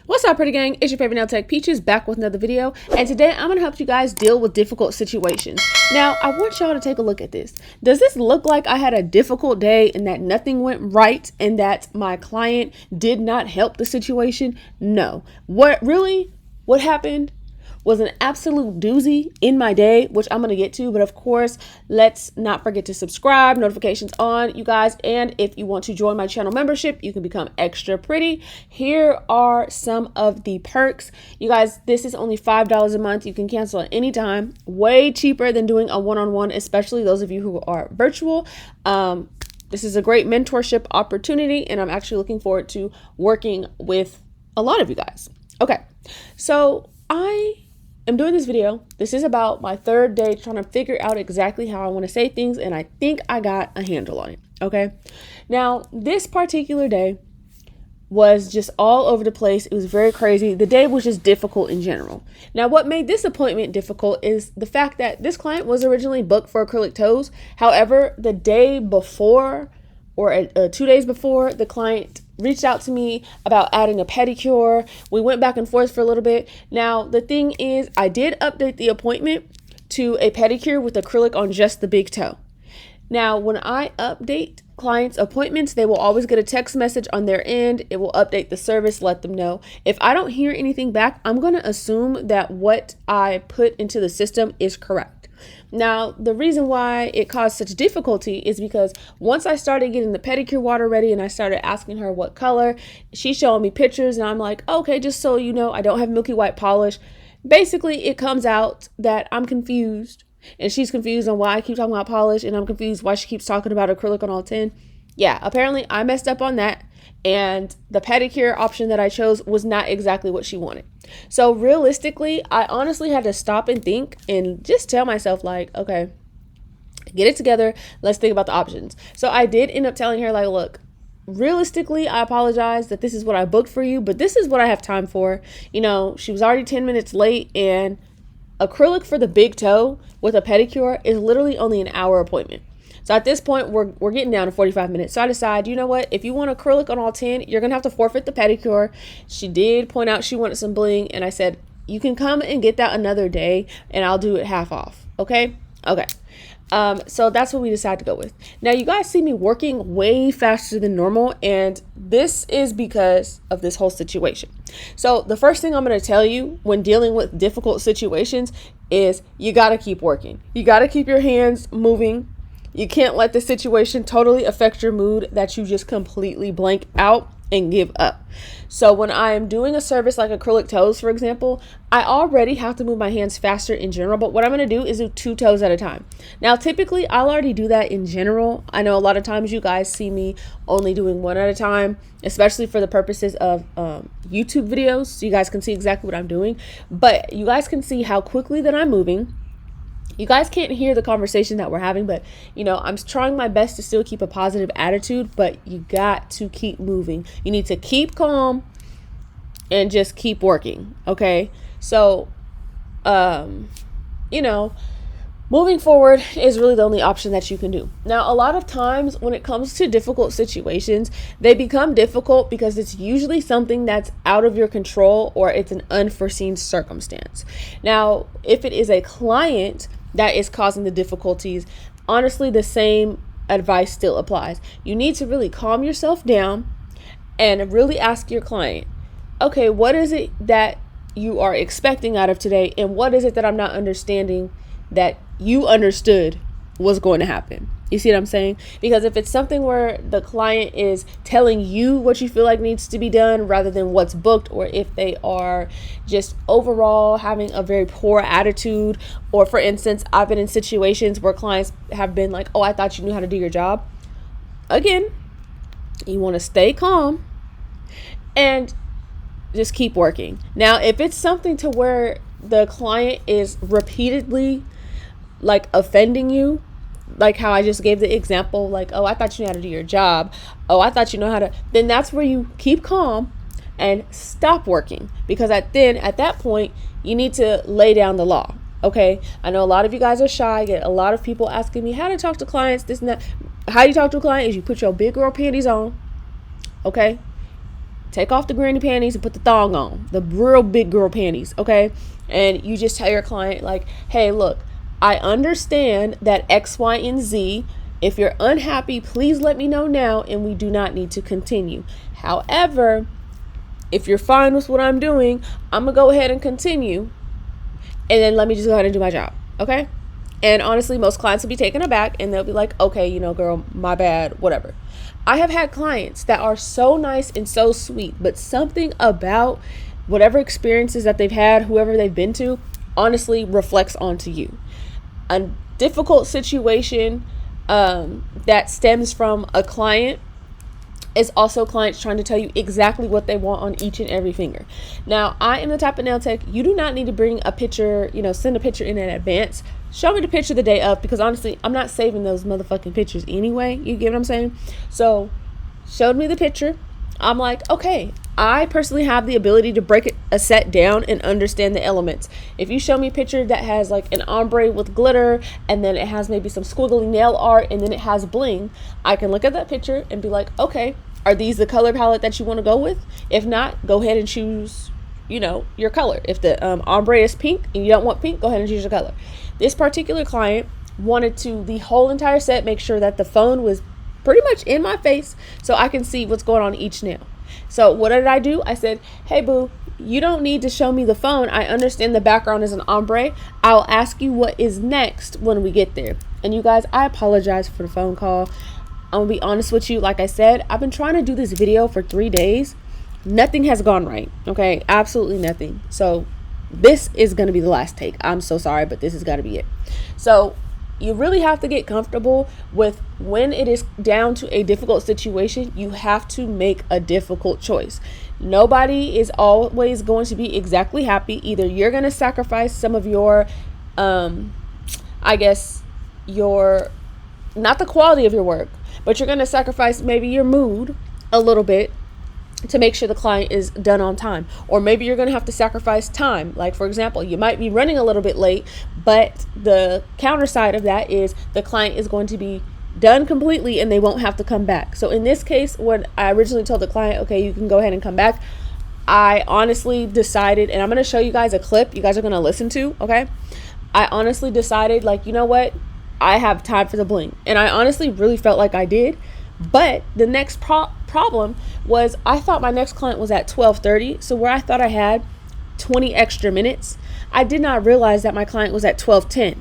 What's up, pretty gang? It's your favorite nail tech Peaches back with another video, and today I'm gonna help you guys deal with difficult situations. Now, I want y'all to take a look at this. Does this look like I had a difficult day and that nothing went right and that my client did not help the situation? No. What happened was an absolute doozy in my day, which I'm going to get to. But of course, let's not forget to subscribe, notifications on, you guys. And if you want to join my channel membership, you can become extra pretty. Here are some of the perks. You guys, this is only $5 a month. You can cancel at any time. Way cheaper than doing a one-on-one, especially those of you who are virtual. This is a great mentorship opportunity, and I'm actually looking forward to working with a lot of you guys. Okay, so I'm doing this video. This is about my third day trying to figure out exactly how I want to say things, and I think I got a handle on it. Okay. Now, this particular day was just all over the place. It was very crazy. The day was just difficult in general. Now, what made this appointment difficult is the fact that this client was originally booked for acrylic toes. However, the day before or 2 days before, the client reached out to me about adding a pedicure. We went back and forth for a little bit. Now, the thing is, I did update the appointment to a pedicure with acrylic on just the big toe. Now, when I update clients' appointments, they will always get a text message on their end. It will update the service, let them know. If I don't hear anything back, I'm going to assume that what I put into the system is correct. Now, the reason why it caused such difficulty is because once I started getting the pedicure water ready and I started asking her what color, she's showing me pictures and I'm like, okay, just so you know, I don't have milky white polish. Basically, it comes out that I'm confused and she's confused on why I keep talking about polish, and I'm confused why she keeps talking about acrylic on all 10. Yeah, apparently I messed up on that, and the pedicure option that I chose was not exactly what she wanted. So realistically, I honestly had to stop and think and just tell myself, like, okay, get it together. Let's think about the options. So I did end up telling her, like, look, realistically, I apologize that this is what I booked for you, but this is what I have time for. You know, she was already 10 minutes late, and acrylic for the big toe with a pedicure is literally only an hour appointment. So at this point, we're getting down to 45 minutes. So I decide, you know what? If you want acrylic on all 10, you're going to have to forfeit the pedicure. She did point out she wanted some bling, and I said, you can come and get that another day, and I'll do it half off. Okay? Okay. So that's what we decided to go with. Now, you guys see me working way faster than normal, and this is because of this whole situation. So the first thing I'm going to tell you when dealing with difficult situations is you got to keep working. You got to keep your hands moving. You can't let the situation totally affect your mood that you just completely blank out and give up. So when I'm doing a service like acrylic toes, for example, I already have to move my hands faster in general, but what I'm going to do is do 2 toes at a time. Now, typically, I'll already do that in general. I know a lot of times you guys see me only doing 1 at a time, especially for the purposes of YouTube videos, so you guys can see exactly what I'm doing, but you guys can see how quickly that I'm moving. You guys can't hear the conversation that we're having, but, you know, I'm trying my best to still keep a positive attitude, but you got to keep moving. You need to keep calm and just keep working. Okay. So, you know, moving forward is really the only option that you can do. Now, a lot of times when it comes to difficult situations, they become difficult because it's usually something that's out of your control or it's an unforeseen circumstance. Now, if it is a client that is causing the difficulties, honestly, the same advice still applies. You need to really calm yourself down and really ask your client, okay, what is it that you are expecting out of today? And what is it that I'm not understanding that you understood was going to happen? You see what I'm saying? Because if it's something where the client is telling you what you feel like needs to be done rather than what's booked, or if they are just overall having a very poor attitude, or for instance, I've been in situations where clients have been like, oh, I thought you knew how to do your job. Again, you want to stay calm and just keep working. Now, if it's something to where the client is repeatedly like offending you, like how I just gave the example, like, oh, I thought you knew how to do your job. Oh, I thought you know how to, then that's where you keep calm and stop working. Because at that point, you need to lay down the law. Okay. I know a lot of you guys are shy. I get a lot of people asking me how to talk to clients, this and that. How you talk to a client is you put your big girl panties on. Okay. take off the granny panties and put the thong on, the real big girl panties, okay? And you just tell your client, like, hey, look, I understand that X, Y, and Z. If you're unhappy, please let me know now, and we do not need to continue. However, if you're fine with what I'm doing, I'm going to go ahead and continue, and then let me just go ahead and do my job, okay? And honestly, most clients will be taken aback, and they'll be like, okay, you know, girl, my bad, whatever. I have had clients that are so nice and so sweet, but something about whatever experiences that they've had, whoever they've been to, honestly reflects onto you. A difficult situation that stems from a client is also clients trying to tell you exactly what they want on each and every finger. Now, I am the type of nail tech, you do not need to bring a picture, you know, send a picture in advance. Show me the picture the day of, because honestly, I'm not saving those motherfucking pictures anyway. You get what I'm saying? So, showed me the picture. I'm like, okay, I personally have the ability to break a set down and understand the elements. If you show me a picture that has like an ombre with glitter, and then it has maybe some squiggly nail art, and then it has bling, I can look at that picture and be like, okay, are these the color palette that you want to go with? If not, go ahead and choose, you know, your color. If the ombre is pink and you don't want pink, go ahead and choose your color. This particular client wanted to, the whole entire set, make sure that the phone was pretty much in my face so I can see what's going on each nail. So what did I do? I said, hey boo, you don't need to show me the phone. I understand the background is an ombre. I'll ask you what is next when we get there. And you guys, I apologize for the phone call. I'm gonna be honest with you. Like I said, I've been trying to do this video for 3 days. Nothing has gone right. Okay, absolutely nothing. So this is gonna be the last take. I'm so sorry, but this has got to be it. So you really have to get comfortable with when it is down to a difficult situation, you have to make a difficult choice. Nobody is always going to be exactly happy. Either you're going to sacrifice some of your, I guess, not the quality of your work, but you're going to sacrifice maybe your mood a little bit to make sure the client is done on time. Or maybe you're going to have to sacrifice time. Like, for example, you might be running a little bit late, but the counter side of that is the client is going to be done completely and they won't have to come back. So in this case, when I originally told the client, okay, you can go ahead and come back, I honestly decided, and I'm going to show you guys a clip you guys are going to listen to, okay? I honestly decided, like, you know what? I have time for the bling. And I honestly really felt like I did. But the next problem was I thought my next client was at 12:30. So where I thought I had 20 extra minutes, I did not realize that my client was at 12:10.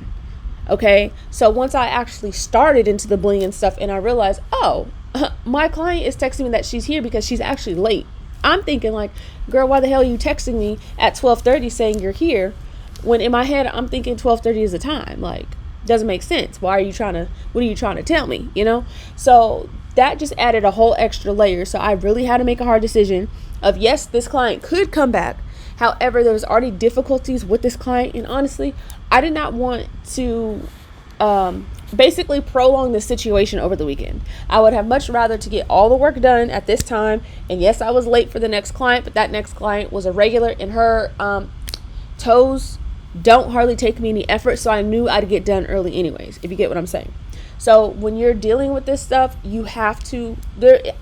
Okay. So once I actually started into the bling and stuff, and I realized, oh, my client is texting me that she's here because she's actually late. I'm thinking like, girl, why the hell are you texting me at 12:30 saying you're here? When in my head, I'm thinking 12:30 is the time. Like, doesn't make sense. What are you trying to tell me? You know? So that just added a whole extra layer. So I really had to make a hard decision of, yes, this client could come back. However, there was already difficulties with this client. And honestly, I did not want to basically prolong the situation over the weekend. I would have much rather to get all the work done at this time. And yes, I was late for the next client, but that next client was a regular, and her toes don't hardly take me any effort. So I knew I'd get done early anyways, if you get what I'm saying. So when you're dealing with this stuff, you have to,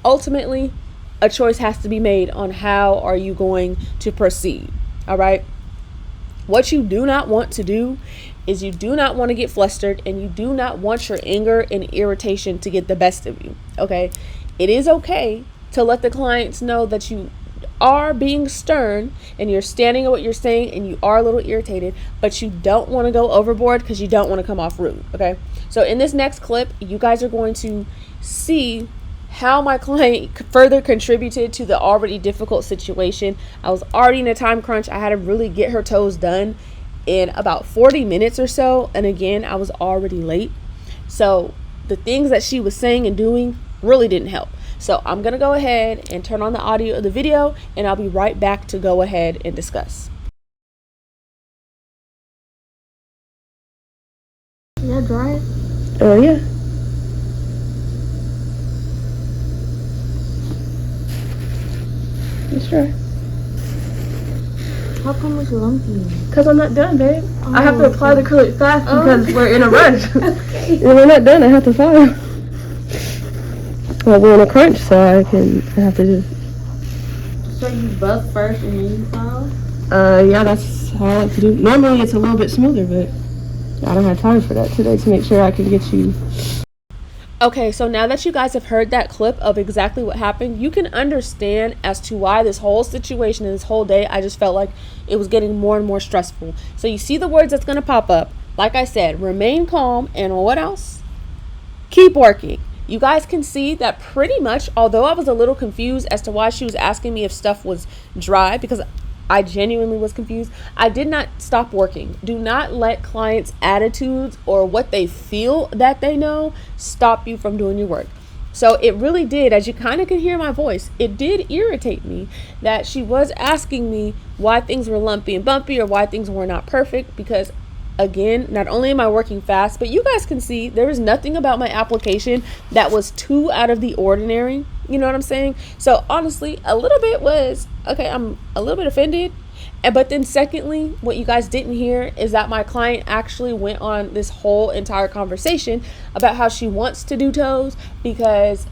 ultimately a choice has to be made on how are you going to proceed. All right. What you do not want to do is you do not want to get flustered, and you do not want your anger and irritation to get the best of you. Okay. It is okay to let the clients know that you are being stern and you're standing at what you're saying and you are a little irritated, but you don't want to go overboard because you don't want to come off rude. Okay. So in this next clip, you guys are going to see how my client further contributed to the already difficult situation. I was already in a time crunch. I had to really get her toes done in about 40 minutes or so. And again, I was already late. So the things that she was saying and doing really didn't help. So I'm going to go ahead and turn on the audio of the video, and I'll be right back to go ahead and discuss. Is that dry? Oh, yeah. It's dry. How come it's lumpy? Because I'm not done, babe. Oh, I have to apply the acrylic fast because we're in a rush. Okay. When we're not done, I have to file. Well, we're in a crunch, so I have to just... So you buff first and then you file? Yeah, that's how I like to do. Normally it's a little bit smoother, but I don't have time for that today to make sure I can get you. Okay, so now that you guys have heard that clip of exactly what happened, you can understand as to why this whole situation and this whole day, I just felt like it was getting more and more stressful. So you see the words that's going to pop up. Like I said, remain calm, and what else? Keep working. You guys can see that pretty much, although I was a little confused as to why she was asking me if stuff was dry, because I genuinely was confused, I did not stop working. Do not let clients' attitudes or what they feel that they know stop you from doing your work. So it really did, as you kind of can hear my voice, it did irritate me that she was asking me why things were lumpy and bumpy or why things were not perfect, because again, not only am I working fast, but you guys can see there was nothing about my application that was too out of the ordinary. You know what I'm saying? So honestly, a little bit was, okay, I'm a little bit offended. But then secondly, what you guys didn't hear is that my client actually went on this whole entire conversation about how she wants to do toes because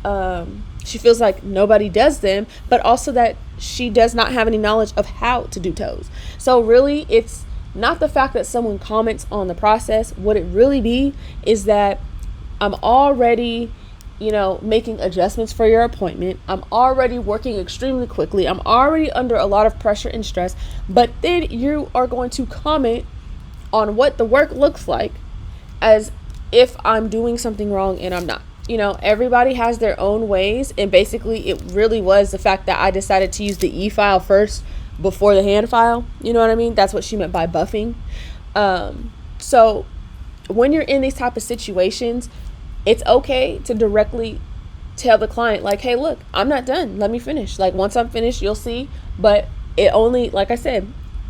she feels like nobody does them, but also that she does not have any knowledge of how to do toes. So really, it's not the fact that someone comments on the process. What it really be is that I'm already, making adjustments for your appointment. I'm already working extremely quickly. I'm already under a lot of pressure and stress. But then you are going to comment on what the work looks like as if I'm doing something wrong and I'm not. Everybody has their own ways. And basically, it really was the fact that I decided to use the e-file first before the hand file. You know what I mean? That's what she meant by buffing. So when you're in these type of situations, it's okay to directly tell the client, like, hey, look, I'm not done. Let me finish. Like, once I'm finished, you'll see. But it only, like I said,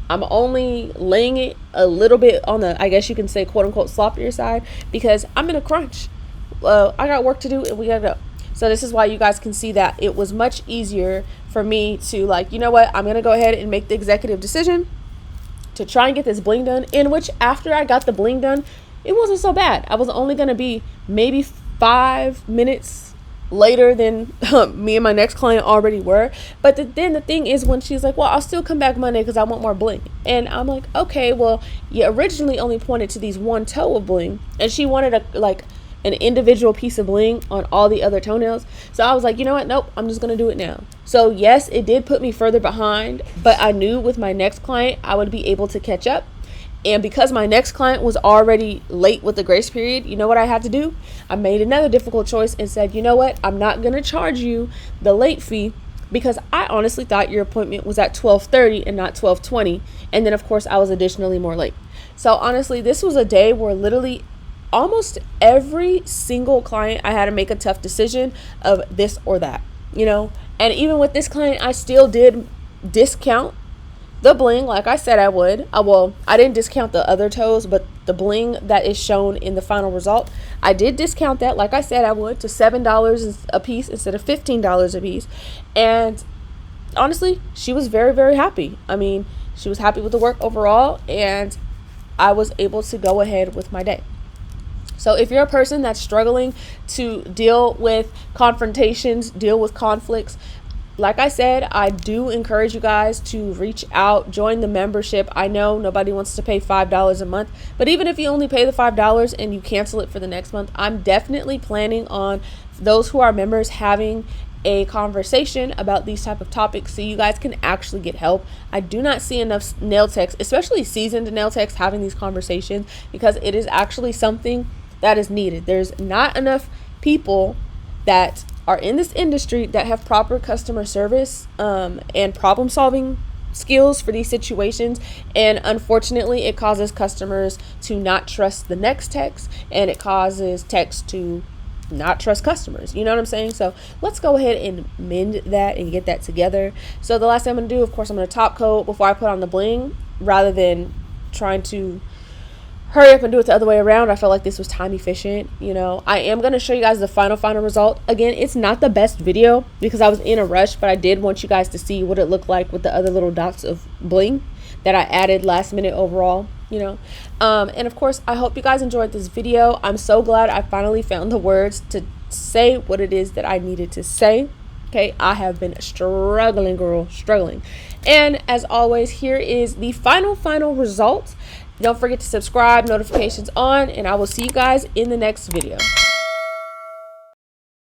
I'm only laying it a little bit on the, I guess you can say, quote unquote, sloppier side because I'm in a crunch. I got work to do and we gotta go. So this is why you guys can see that it was much easier for me to, like, you know what, I'm going to go ahead and make the executive decision to try and get this bling done, in which after I got the bling done, it wasn't so bad. I was only going to be maybe 5 minutes later than me and my next client already were. But then the thing is when she's like, well, I'll still come back Monday because I want more bling. And I'm like, okay, well, you originally only pointed to these one toe of bling, and she wanted an individual piece of bling on all the other toenails. So I was like, you know what? Nope, I'm just going to do it now. So yes, it did put me further behind, but I knew with my next client, I would be able to catch up. And because my next client was already late with the grace period, you know what I had to do? I made another difficult choice and said, you know what? I'm not going to charge you the late fee because I honestly thought your appointment was at 12:30 and not 12:20. And then of course I was additionally more late. So honestly, this was a day where literally almost every single client I had to make a tough decision of this or that, and even with this client, I still did discount the bling like I said I would. I didn't discount the other toes, but the bling that is shown in the final result, I did discount that like I said I would to $7 a piece instead of $15 a piece. And honestly, she was very, very happy. I mean, she was happy with the work overall, and I was able to go ahead with my day. So if you're a person that's struggling to deal with confrontations, deal with conflicts, like I said, I do encourage you guys to reach out, join the membership. I know nobody wants to pay $5 a month, but even if you only pay the $5 and you cancel it for the next month, I'm definitely planning on those who are members having a conversation about these type of topics so you guys can actually get help. I do not see enough nail techs, especially seasoned nail techs, having these conversations because it is actually something that is needed. There's not enough people that are in this industry that have proper customer service and problem solving skills for these situations, and unfortunately it causes customers to not trust the next techs, and it causes techs to not trust customers. You know what I'm saying? So let's go ahead and mend that and get that together. So the last thing I'm going to do, of course, I'm going to top coat before I put on the bling rather than trying to hurry up and do it the other way around. I felt like this was time efficient. I am going to show you guys the final result. Again, it's not the best video because I was in a rush, but I did want you guys to see what it looked like with the other little dots of bling that I added last minute overall, and of course, I hope you guys enjoyed this video. I'm so glad I finally found the words to say what it is that I needed to say. Okay, I have been struggling, girl, struggling. And as always, here is the final result. Don't forget to subscribe, notifications on, and I will see you guys in the next video.